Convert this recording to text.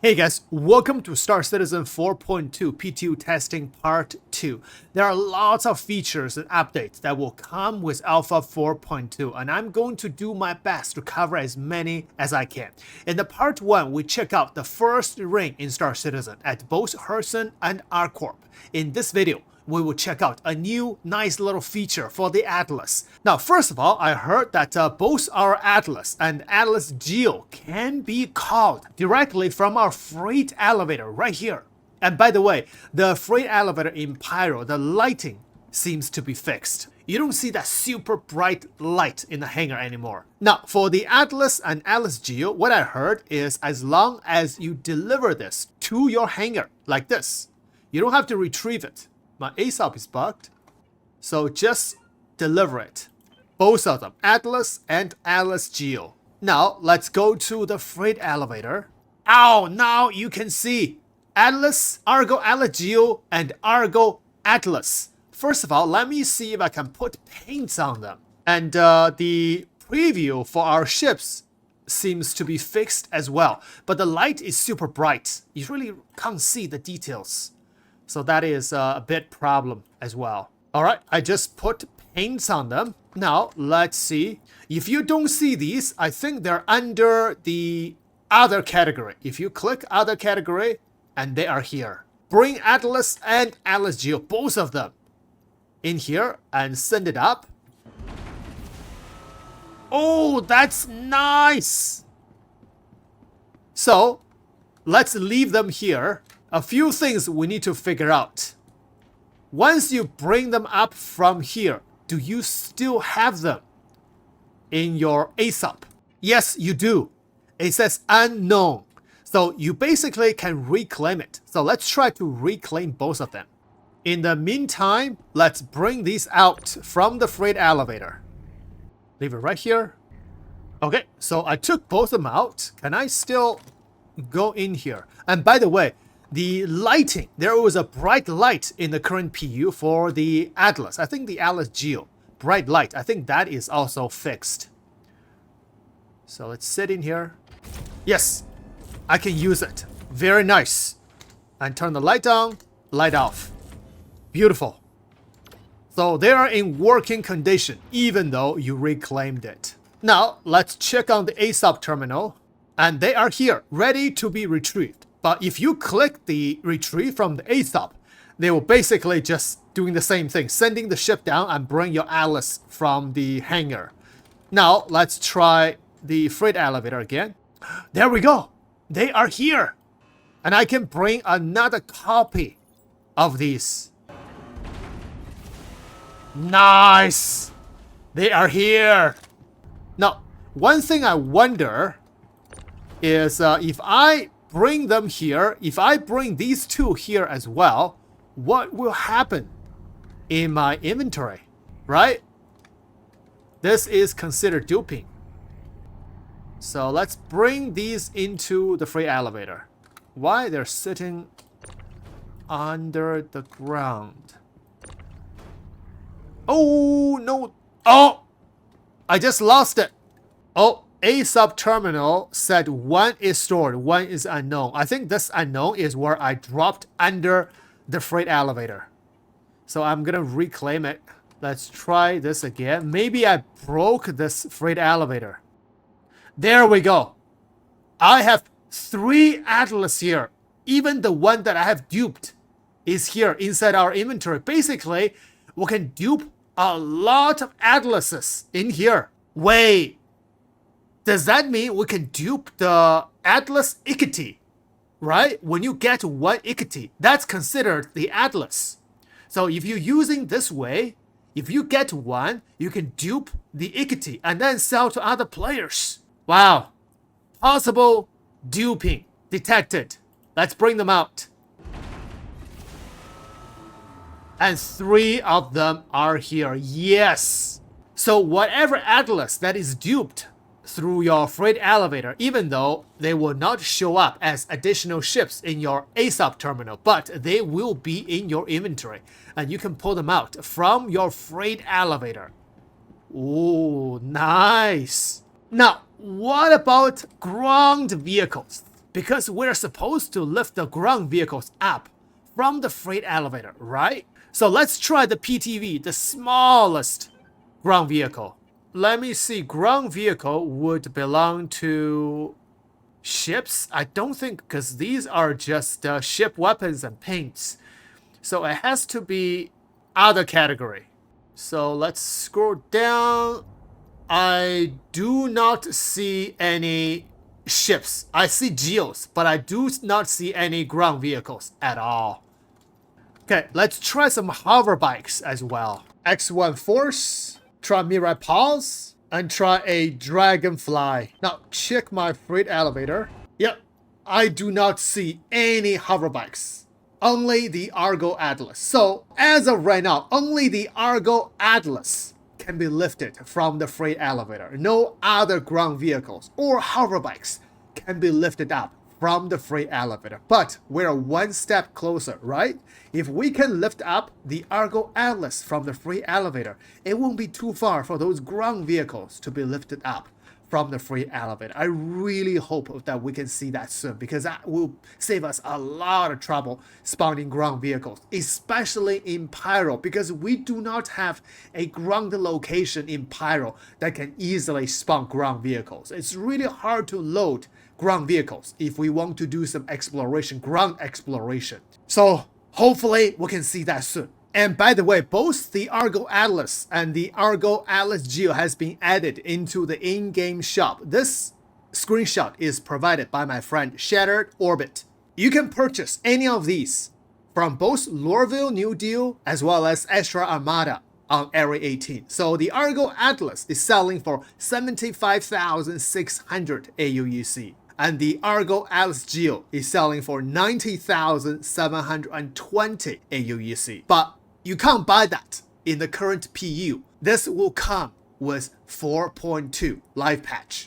Hey guys, welcome to Star Citizen 4.2 PTU testing part 2. There are lots of features and updates that will come with Alpha 4.2 and I'm going to do my best to cover as many as I can. In the part 1, we check out the first ring in Star Citizen at both Herson and ArcCorp. In this video, we will check out a new nice little feature for the Atlas. Now, first of all, I heard that both our Atlas and ATLS GEO can be called directly from our freight elevator right here. And by the way, the freight elevator in Pyro, the lighting seems to be fixed. You don't see that super bright light in the hangar anymore. Now, for the Atlas and ATLS GEO, what I heard is as long as you deliver this to your hangar like this, you don't have to retrieve it. My ASOP is bugged, so just deliver it. Both of them, Atlas and ATLS GEO. Now, let's go to the freight elevator. Ow, now you can see Atlas, Argo ATLS GEO, and Argo Atlas. First of all, let me see if I can put paints on them. And the preview for our ships seems to be fixed as well. But the light is super bright. You really can't see the details. So that is a bit problem as well. All right, I just put paints on them. Now, let's see. If you don't see these, I think they're under the other category. If you click other category, and they are here. Bring Atlas and ATLS GEO, both of them, in here and send it up. Oh, that's nice. So, let's leave them here. A few things we need to figure out. Once you bring them up from here, do you still have them in your ASOP? Yes, you do. It says unknown. So you basically can reclaim it. So let's try to reclaim both of them. In the meantime, let's bring these out from the freight elevator. Leave it right here. Okay, so I took both of them out. Can I still go in here? And by the way, the lighting, there was a bright light in the current PU for the Atlas. I think the ATLS GEO, bright light. I think that is also fixed. So let's sit in here. Yes, I can use it. Very nice. And turn the light on, light off. Beautiful. So they are in working condition, even though you reclaimed it. Now, let's check on the ASOP terminal. And they are here, ready to be retrieved. But if you click the retrieve from the ASOP, they will basically just doing the same thing, sending the ship down and bring your Atlas from the hangar. Now, let's try the freight elevator again. There we go. They are here. And I can bring another copy of these. Nice. They are here. Now, one thing I wonder is if I bring them here, if I bring these two here as well, what will happen in my inventory, right? This is considered duping. So let's bring these into the freight elevator. Why they're sitting under the ground? Oh, no. Oh, I just lost it. Oh. ASOP terminal said one is stored, one is unknown. I think this unknown is where I dropped under the freight elevator. So I'm gonna reclaim it. Let's try this again. Maybe I broke this freight elevator. There we go. I have 3 Atlas here. Even the one that I have duped is here inside our inventory. Basically, we can dupe a lot of Atlases in here. Wait. Does that mean we can dupe the ATLS Pt, right? When you get 1 Pt, that's considered the Atlas. So if you're using this way, if you get 1, you can dupe the Pt and then sell to other players. Wow. Possible duping detected. Let's bring them out. And 3 of them are here. Yes. So whatever Atlas that is duped through your freight elevator, even though they will not show up as additional ships in your ASOP terminal, but they will be in your inventory and you can pull them out from your freight elevator. Ooh, nice. Now, what about ground vehicles? because we're supposed to lift the ground vehicles up from the freight elevator, right? So let's try the PTV, the smallest ground vehicle. Let me see, ground vehicle would belong to ships? I don't think, because these are just ship weapons and paints. So it has to be other category. So let's scroll down. I do not see any ships. I see geos, but I do not see any ground vehicles at all. Okay, let's try some hover bikes as well. X1 Force, try Mirai Pulse, and try a Dragonfly. Now, check my freight elevator. Yep, I do not see any hover bikes. Only the Argo Atlas. So, as of right now, only the Argo Atlas can be lifted from the freight elevator. No other ground vehicles or hover bikes can be lifted up from the freight elevator. But we're one step closer, right? If we can lift up the Argo Atlas from the freight elevator, it won't be too far for those ground vehicles to be lifted up from the freight elevator. I really hope that we can see that soon, because that will save us a lot of trouble spawning ground vehicles, especially in Pyro, because we do not have a ground location in Pyro that can easily spawn ground vehicles. It's really hard to load ground vehicles if we want to do some exploration, ground exploration. So hopefully we can see that soon. And by the way, both the Argo Atlas and the Argo ATLS GEO has been added into the in-game shop. This screenshot is provided by my friend Shattered Orbit. You can purchase any of these from both Lorville New Deal as well as Extra Armada on Area 18. So the Argo Atlas is selling for 75,600 AUEC. And the Argo ATLS GEO is selling for 90,720 AUEC. But you can't buy that in the current PU. This will come with 4.2 live patch.